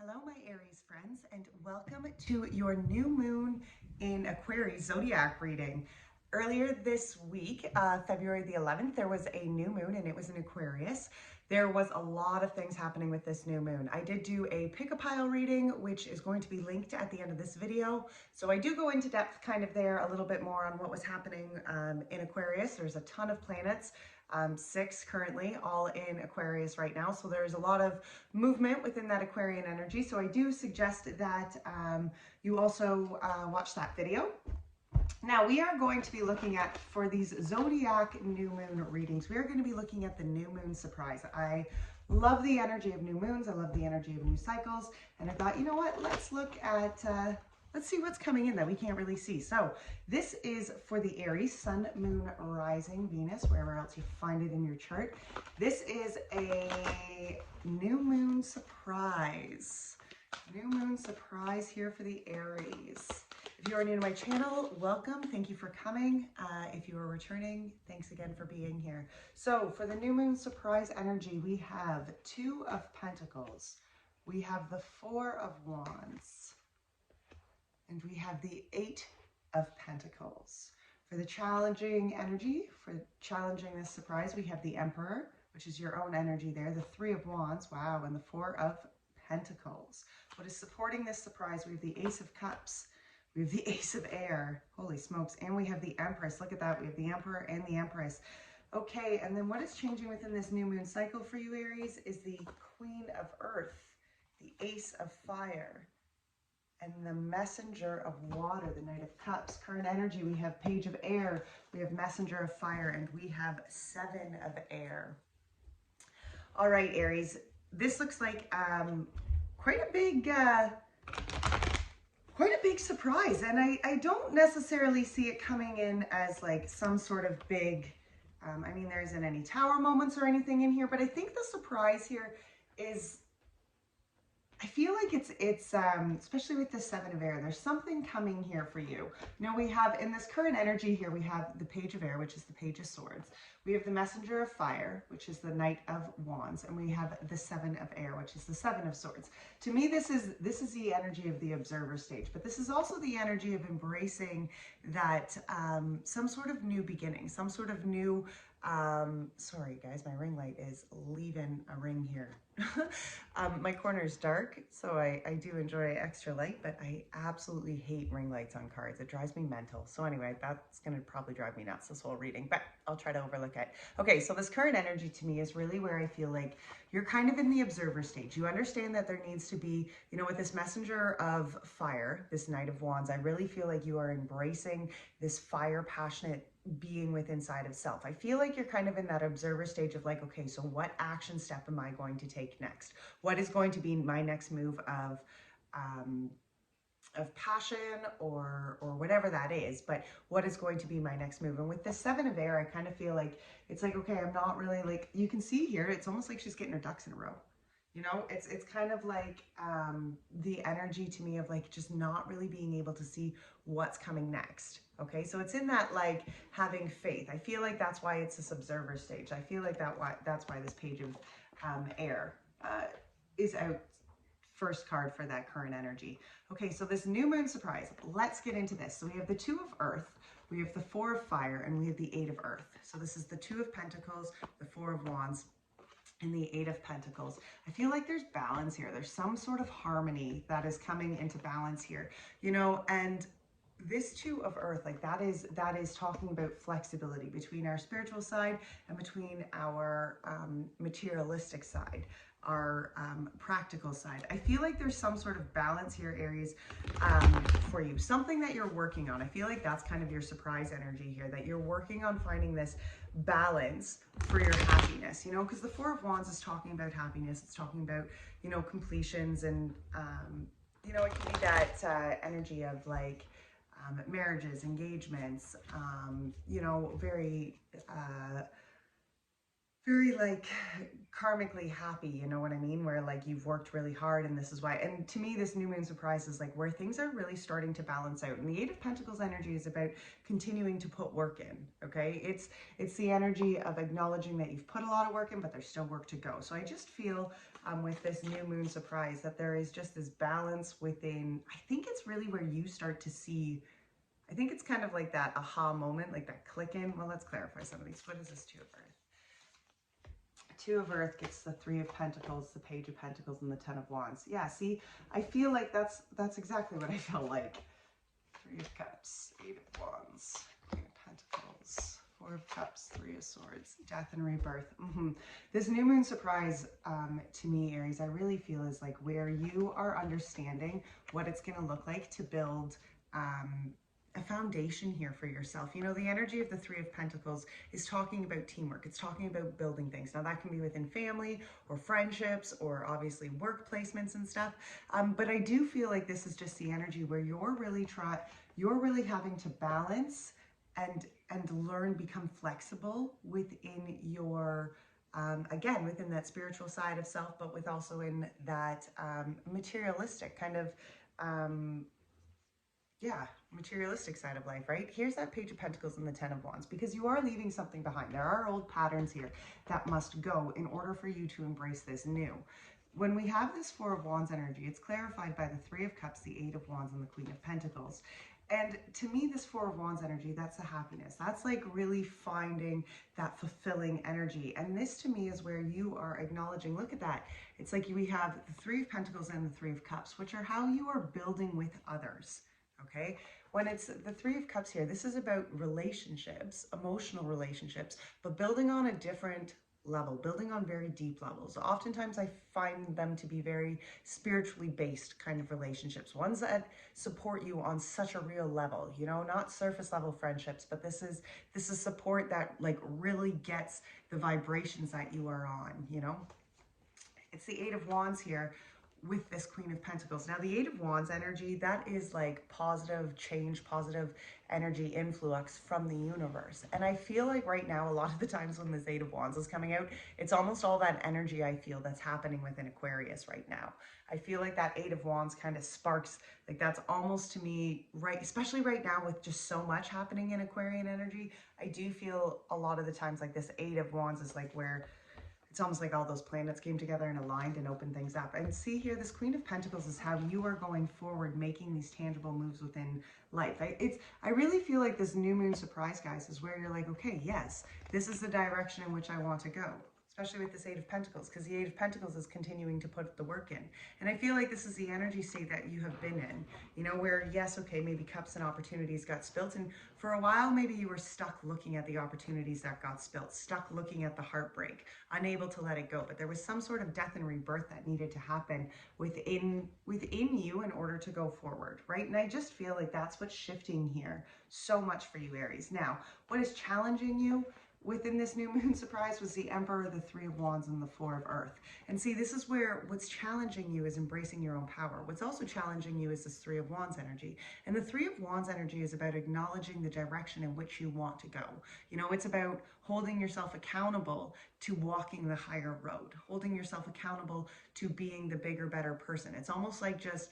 Hello, my Aries friends, and welcome to your new moon in Aquarius zodiac reading. Earlier this week, February the 11th, there was a new moon and it was in Aquarius. There was a lot of things happening with this new moon. I did do a pick-a-pile reading, which is going to be linked at the end of this video. So I do go into depth kind of there a little bit more on what was happening in Aquarius. There's a ton of planets. 6 currently, all in Aquarius right now. So there's a lot of movement within that Aquarian energy. So I do suggest that you also watch that video. Now we are going to be looking at, for these zodiac new moon readings, we are going to be looking at the new moon surprise. I love the energy of new moons. I love the energy of new cycles. And I thought, you know what, let's look at, let's see what's coming in that we can't really see. So this is for the Aries, Sun, Moon, Rising, Venus, wherever else you find it in your chart. This is a new moon surprise. New moon surprise here for the Aries. If you are new to my channel, welcome. Thank you for coming. If you are returning, thanks again for being here. So for the new moon surprise energy, we have 2 of Pentacles. We have the 4 of Wands. And we have the 8 of Pentacles. For the challenging energy, for challenging this surprise, we have the Emperor, which is your own energy there, the 3 of Wands, wow, and the 4 of Pentacles. What is supporting this surprise? We have the Ace of Cups, we have the Ace of Air, holy smokes, and we have the Empress. Look at that, we have the Emperor and the Empress. Okay, and then what is changing within this new moon cycle for you, Aries, is the Queen of Earth, the Ace of Fire, and the Messenger of Water, the Knight of Cups. Current energy, we have Page of Air, we have Messenger of Fire, and we have 7 of Air. All right, Aries, this looks like quite a big surprise, and I don't necessarily see it coming in as like some sort of big, I mean, there isn't any tower moments or anything in here, but I think the surprise here is, I feel like it's especially with the 7 of Air, there's something coming here for you. You know, we have in this current energy here, we have the Page of Air, which is the Page of Swords. We have the Messenger of Fire, which is the Knight of Wands, and we have the 7 of Air, which is the 7 of Swords. To me, this is the energy of the observer stage, but this is also the energy of embracing that some sort of new beginning, some sort of new, sorry guys, my ring light is leaving a ring here. My corner is dark, so I do enjoy extra light, but I absolutely hate ring lights on cards. It drives me mental. So anyway, that's going to probably drive me nuts this whole reading, but I'll try to overlook it. Okay, so this current energy to me is really where I feel like you're kind of in the observer stage. You understand that there needs to be, you know, with this Messenger of Fire, this Knight of Wands, I really feel like you are embracing this fire, passionate being with inside of self. I feel like you're kind of in that observer stage of like, okay, so what action step am I going to take next? What is going to be my next move of passion or whatever that is, but what is going to be my next move? And with the 7 of Air, I kind of feel like it's like, okay, I'm not really like, you can see here, it's almost like she's getting her ducks in a row. You know, it's kind of like the energy to me of like just not really being able to see what's coming next. Okay, so it's in that like having faith. I feel like that's why it's this observer stage. I feel like that's why this Page of Air is out first card for that current energy. Okay, so this new moon surprise, let's get into this. So we have the 2 of Earth, we have the 4 of Fire, and we have the 8 of Earth. So this is the 2 of Pentacles, the 4 of Wands, and the 8 of Pentacles. I feel like there's balance here. There's some sort of harmony that is coming into balance here, you know, and this 2 of Earth, like that is talking about flexibility between our spiritual side and between our materialistic side, our practical side. I feel like there's some sort of balance here, Aries, for you, something that you're working on. I feel like that's kind of your surprise energy here, that you're working on finding this balance for your happiness, you know, because the 4 of Wands is talking about happiness. It's talking about, you know, completions, and you know, it can be that energy of like marriages, engagements, you know, very like karmically happy, you know what I mean? Where like you've worked really hard and this is why. And to me, this new moon surprise is like where things are really starting to balance out. And the 8 of Pentacles energy is about continuing to put work in, okay? It's the energy of acknowledging that you've put a lot of work in, but there's still work to go. So I just feel with this new moon surprise, that there is just this balance within. I think it's really where you start to see, I think it's kind of like that aha moment, like that click in. Well, let's clarify some of these. What is this Two of Earth? Two of Earth gets the Three of Pentacles, the Page of Pentacles, and the Ten of Wands. Yeah, see, I feel like that's exactly what I felt like. Three of Cups, Eight of Wands, Queen of Pentacles, Four of Cups, Three of Swords, Death and Rebirth. This new moon surprise, to me, Aries, I really feel is like where you are understanding what it's going to look like to build a foundation here for yourself. You know, the energy of the Three of Pentacles is talking about teamwork. It's talking about building things. Now that can be within family or friendships or obviously work placements and stuff. But I do feel like this is just the energy where you're really having to balance and learn, become flexible within your, again, within that spiritual side of self, but with also in that materialistic kind of, materialistic side of life, right? Here's that Page of Pentacles and the Ten of Wands, because you are leaving something behind. There are old patterns here that must go in order for you to embrace this new. When we have this Four of Wands energy, it's clarified by the Three of Cups, the Eight of Wands, and the Queen of Pentacles. And to me, this Four of Wands energy, that's the happiness. That's like really finding that fulfilling energy. And this to me is where you are acknowledging, look at that. It's like we have the Three of Pentacles and the Three of Cups, which are how you are building with others. Okay, when it's the Three of Cups here, this is about relationships, emotional relationships, but building on a different level, building on very deep levels. Oftentimes I find them to be very spiritually based kind of relationships, ones that support you on such a real level, you know, not surface level friendships, but this is support that like really gets the vibrations that you are on, you know. It's the Eight of Wands here with this Queen of Pentacles. Now the Eight of Wands energy, that is like positive change, positive energy influx from the universe. And I feel like right now, a lot of the times when this Eight of Wands is coming out, it's almost all that energy I feel that's happening within Aquarius right now. I feel like that Eight of Wands kind of sparks, like that's almost to me, right, especially right now with just so much happening in Aquarian energy, I do feel a lot of the times like this Eight of Wands is like where it's almost like all those planets came together and aligned and opened things up. And see here, this Queen of Pentacles is how you are going forward, making these tangible moves within life. I really feel like this new moon surprise, guys, is where you're like, okay, yes, this is the direction in which I want to go. Especially with this Eight of Pentacles, because the Eight of Pentacles is continuing to put the work in. And I feel like this is the energy state that you have been in, you know, where, yes, okay, maybe cups and opportunities got spilt. And for a while, maybe you were stuck looking at the opportunities that got spilt, stuck looking at the heartbreak, unable to let it go. But there was some sort of death and rebirth that needed to happen within you in order to go forward, right? And I just feel like that's what's shifting here so much for you, Aries. Now, what is challenging you within this new moon surprise was the Emperor, the Three of Wands, and the Four of Earth. And see, this is where what's challenging you is embracing your own power. What's also challenging you is this Three of Wands energy. And the Three of Wands energy is about acknowledging the direction in which you want to go. You know, it's about holding yourself accountable to walking the higher road, holding yourself accountable to being the bigger, better person. It's almost like just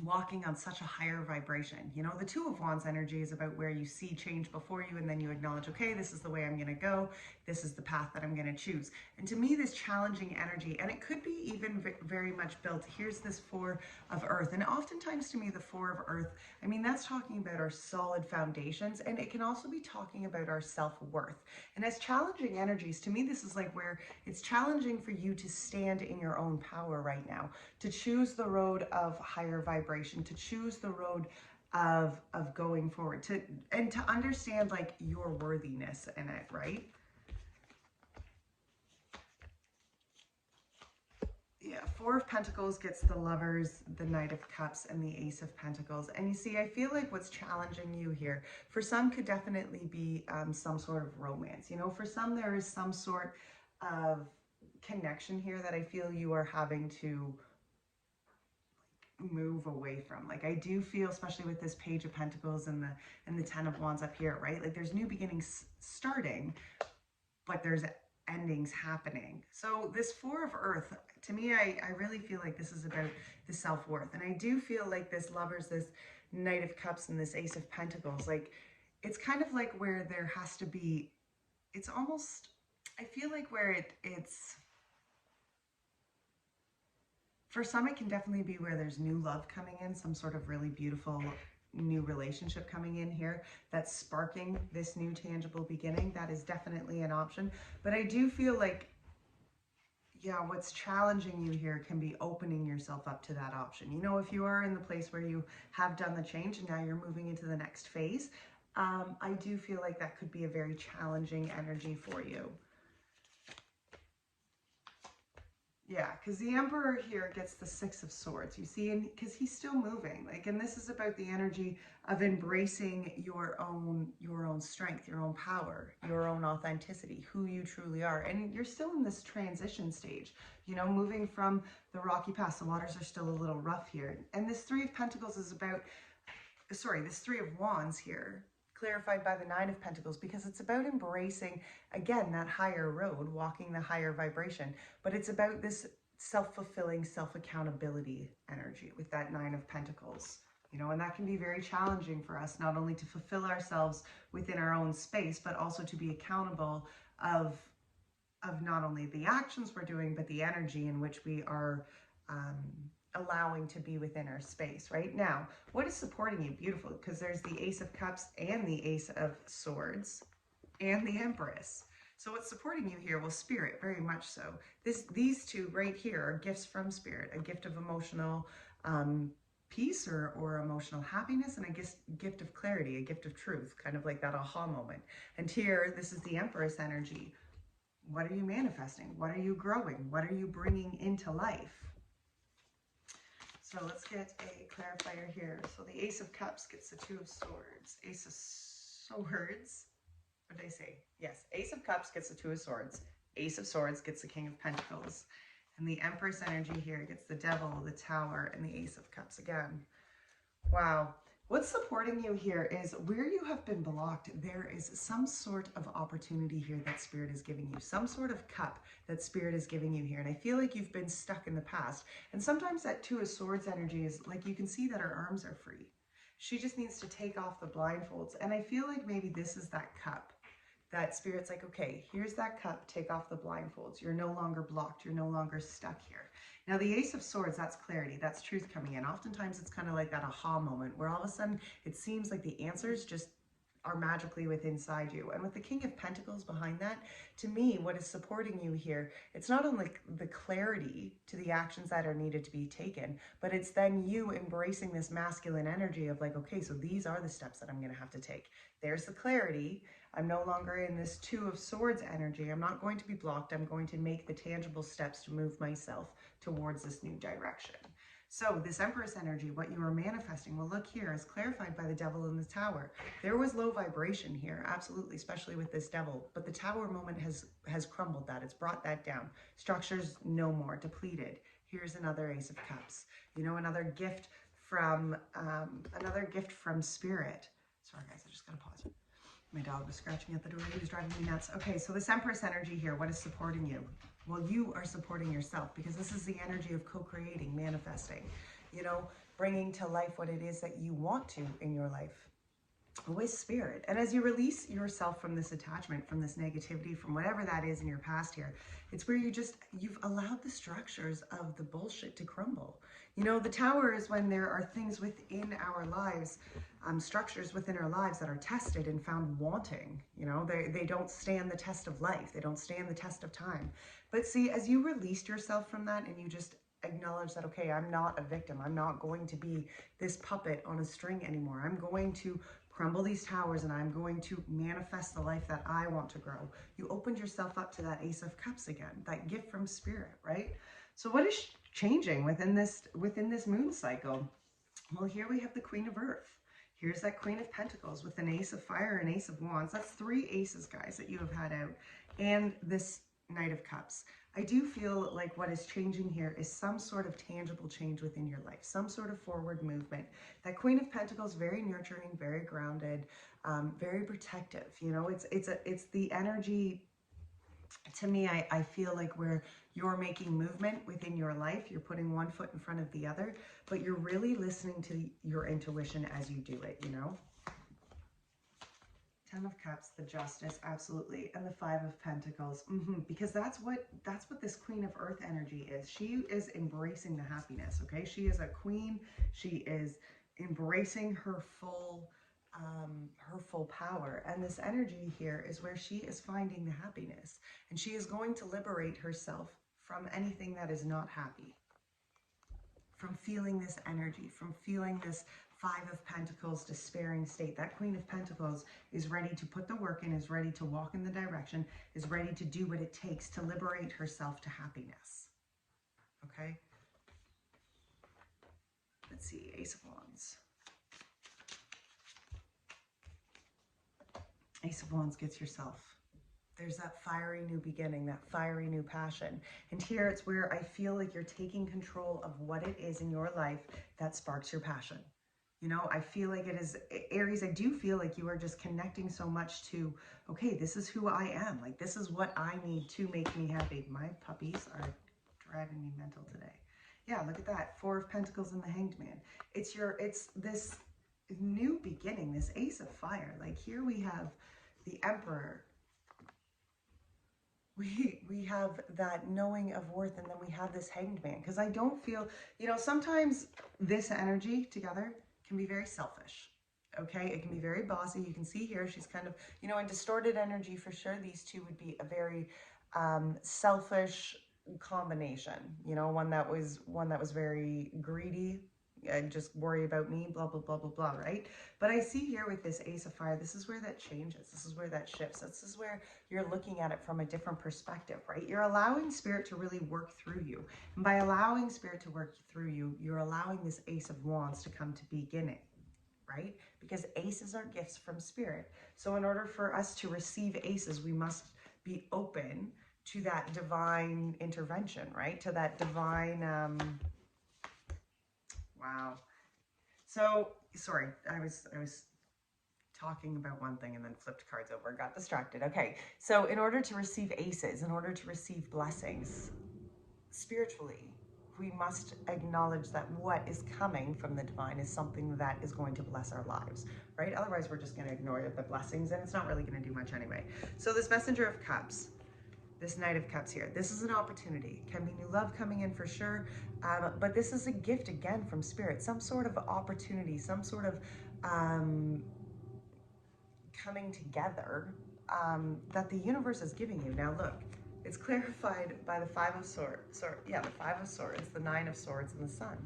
walking on such a higher vibration. You know, the Two of Wands energy is about where you see change before you and then you acknowledge, okay, this is the way I'm going to go. This is the path that I'm going to choose. And to me, this challenging energy, and it could be even very much built. Here's this Four of Earth. And oftentimes to me, the Four of Earth, I mean, that's talking about our solid foundations, and it can also be talking about our self-worth. And as challenging energies, to me, this is like where it's challenging for you to stand in your own power right now, to choose the road of higher vibration, to choose the road of going forward, to understand like your worthiness in it, right? Yeah, Four of Pentacles gets the Lovers, the Knight of Cups, and the Ace of Pentacles. And you see, I feel like what's challenging you here, for some could definitely be some sort of romance. You know, for some there is some sort of connection here that I feel you are having to move away from. Like I do feel, especially with this Page of Pentacles and the Ten of Wands up here, right? Like there's new beginnings starting, but there's endings happening. So this Four of Earth, to me, I really feel like this is about the self-worth. And I do feel like this Lovers, this Knight of Cups, and this Ace of Pentacles, like it's kind of like where there has to be, it's almost, I feel like where it's For some, it can definitely be where there's new love coming in, some sort of really beautiful new relationship coming in here that's sparking this new tangible beginning. That is definitely an option. But I do feel like, yeah, what's challenging you here can be opening yourself up to that option. You know, if you are in the place where you have done the change and now you're moving into the next phase, I do feel like that could be a very challenging energy for you. Yeah, because the Emperor here gets the Six of Swords, you see, and because he's still moving, like, and this is about the energy of embracing your own strength, your own power, your own authenticity, who you truly are. And you're still in this transition stage, you know, moving from the rocky past. The waters are still a little rough here. And this Three of Pentacles is about, sorry, this Three of Wands here, clarified by the Nine of Pentacles, because it's about embracing, again, that higher road, walking the higher vibration, but it's about this self-fulfilling, self-accountability energy with that Nine of Pentacles, you know, and that can be very challenging for us, not only to fulfill ourselves within our own space, but also to be accountable of not only the actions we're doing, but the energy in which we are allowing to be within our space. Right now, what is supporting you? Beautiful, because there's the Ace of Cups and the Ace of Swords and the Empress. So what's supporting you here? Well, Spirit, very much so. These two right here are gifts from Spirit, a gift of emotional peace or emotional happiness, and a gift of clarity, a gift of truth, kind of like that aha moment. And here, this is the Empress energy. What are you manifesting? What are you growing? What are you bringing into life? So let's get a clarifier here. So the Ace of Cups gets the Two of Swords. Ace of Swords, what did I say? Yes, Ace of Cups gets the Two of Swords. Ace of Swords gets the King of Pentacles. And the Empress energy here gets the Devil, the Tower, and the Ace of Cups again. Wow. What's supporting you here is where you have been blocked, there is some sort of opportunity here that Spirit is giving you, some sort of cup that Spirit is giving you here. And I feel like you've been stuck in the past. And sometimes that Two of Swords energy is like, you can see that her arms are free. She just needs to take off the blindfolds. And I feel like maybe this is that cup that Spirit's like, okay, here's that cup, take off the blindfolds. You're no longer blocked. You're no longer stuck here. Now, the Ace of Swords, that's clarity, that's truth coming in. Oftentimes, it's kind of like that aha moment where all of a sudden it seems like the answers just are magically within inside you. And with the King of Pentacles behind that, to me, what is supporting you here, it's not only the clarity to the actions that are needed to be taken, but it's then you embracing this masculine energy of like, okay, so these are the steps that I'm going to have to take. There's the clarity. I'm no longer in this Two of Swords energy. I'm not going to be blocked. I'm going to make the tangible steps to move myself towards this new direction. So this Empress energy, what you are manifesting, well, look here, is clarified by the Devil in the Tower. There was low vibration here, absolutely, especially with this Devil. But the Tower moment has crumbled that. It's brought that down. Structures no more, depleted. Here's another Ace of Cups. You know, another gift from Spirit. Sorry, guys, I just gotta pause. My dog was scratching at the door. He was driving me nuts. Okay, so this Empress energy here, what is supporting you? Well, you are supporting yourself, because this is the energy of co-creating, manifesting, you know, bringing to life what it is that you want to in your life with Spirit. And as you release yourself from this attachment, from this negativity, from whatever that is in your past here, it's where you've allowed the structures of the bullshit to crumble. You know, the Tower is when there are things within our lives, structures within our lives that are tested and found wanting. You know, they don't stand the test of life. They don't stand the test of time. But see, as you released yourself from that and you just acknowledge that, okay, I'm not a victim. I'm not going to be this puppet on a string anymore. I'm going to crumble these towers and I'm going to manifest the life that I want to grow. You opened yourself up to that Ace of Cups again, that gift from Spirit, right? So what is changing within this moon cycle? Well, here we have the Queen of Earth. Here's that Queen of Pentacles with an Ace of Fire and Ace of Wands. That's 3 aces, guys, that you have had out. And this Knight of Cups. I do feel like what is changing here is some sort of tangible change within your life, some sort of forward movement. That Queen of Pentacles, very nurturing, very grounded, very protective. You know, it's the energy. To me, I feel like where you're making movement within your life, you're putting one foot in front of the other, but you're really listening to your intuition as you do it, you know? Ten of Cups, the Justice, absolutely, and the Five of Pentacles, because that's what this Queen of Earth energy is. She is embracing the happiness, okay? She is a queen. She is embracing her full power, and this energy here is where she is finding the happiness, and she is going to liberate herself from anything that is not happy, from feeling this energy, from feeling this Five of Pentacles despairing state. That Queen of Pentacles is ready to put the work in, is ready to walk in the direction, is ready to do what it takes to liberate herself to happiness. Okay? Let's see, Ace of Wands. Ace of Wands gets yourself. There's that fiery new beginning, that fiery new passion. And here it's where I feel like you're taking control of what it is in your life that sparks your passion. You know, I feel like it is, Aries, I do feel like you are just connecting so much to, okay, this is who I am. Like, this is what I need to make me happy. My puppies are driving me mental today. Yeah, look at that. Four of Pentacles and the Hanged Man. It's this new beginning, this Ace of Fire. Like, here we have the Emperor. We have that knowing of worth, and then we have this Hanged Man. Because I don't feel, you know, sometimes this energy together can be very selfish, okay? It can be very bossy. You can see here, she's kind of, you know, in distorted energy for sure, these two would be a very selfish combination, you know, one that was very greedy, just worry about me, blah, blah, blah, blah, blah, right? But I see here with this Ace of Fire, this is where that changes. This is where that shifts. This is where you're looking at it from a different perspective, right? You're allowing Spirit to really work through you. And by allowing Spirit to work through you, you're allowing this Ace of Wands to come to beginning, right? Because aces are gifts from Spirit. So in order for us to receive aces, we must be open to that divine intervention, right? To that divine, wow. So, sorry, I was talking about one thing and then flipped cards over, got distracted. Okay, so in order to receive aces, in order to receive blessings spiritually, we must acknowledge that what is coming from the divine is something that is going to bless our lives, right? Otherwise, we're just going to ignore the blessings, and it's not really going to do much anyway. So this Messenger of Cups, this Knight of Cups here, this is an opportunity. Can be new love coming in for sure, but this is a gift again from Spirit, some sort of opportunity, some sort of coming together that the universe is giving you. Now look, it's clarified by the Five of Swords, the Five of Swords, the Nine of Swords, and the Sun.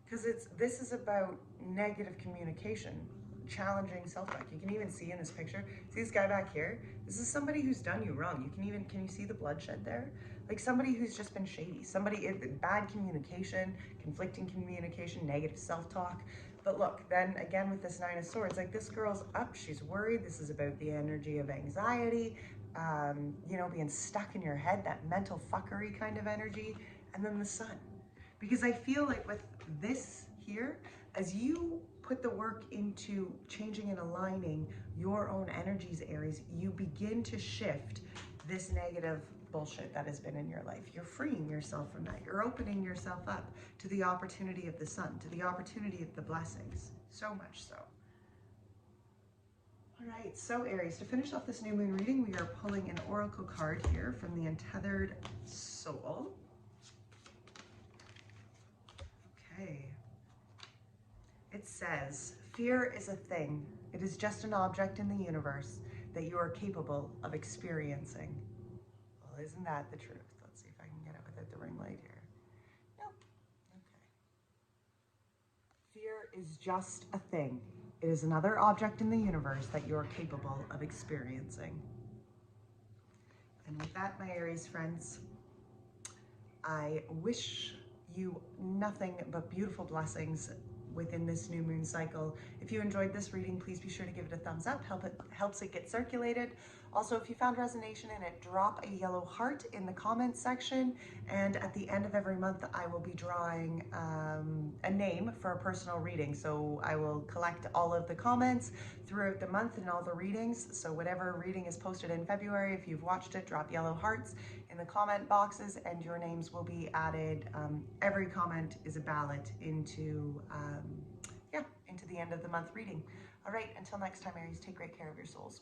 Because this is about negative communication, challenging self-talk. You can even see in this picture, see this guy back here? This is somebody who's done you wrong. Can you see the bloodshed there? Like somebody who's just been shady, bad communication, conflicting communication, negative self-talk. But look, then again with this Nine of Swords, like this girl's up, she's worried. This is about the energy of anxiety, you know, being stuck in your head, that mental fuckery kind of energy. And then the Sun. Because I feel like with this here, as you put the work into changing and aligning your own energies, Aries, you begin to shift this negative bullshit that has been in your life. You're freeing yourself from that. You're opening yourself up to the opportunity of the Sun, to the opportunity of the blessings. So much so. All right, so Aries, to finish off this new moon reading, we are pulling an oracle card here from the Untethered Soul. Okay. It says, fear is a thing. It is just an object in the universe that you are capable of experiencing. Well, isn't that the truth? Let's see if I can get it without the ring light here. Nope. Okay. Fear is just a thing. It is another object in the universe that you are capable of experiencing. And with that, my Aries friends, I wish you nothing but beautiful blessings within this new moon cycle. If you enjoyed this reading, please be sure to give it a thumbs up. Helps it get circulated. Also, if you found resonation in it, drop a yellow heart in the comments section. And at the end of every month, I will be drawing a name for a personal reading. So I will collect all of the comments throughout the month and all the readings. So whatever reading is posted in February, if you've watched it, drop yellow hearts in the comment boxes and your names will be added. Every comment is a ballot into the end of the month reading. All right, until next time, Aries, take great care of your souls.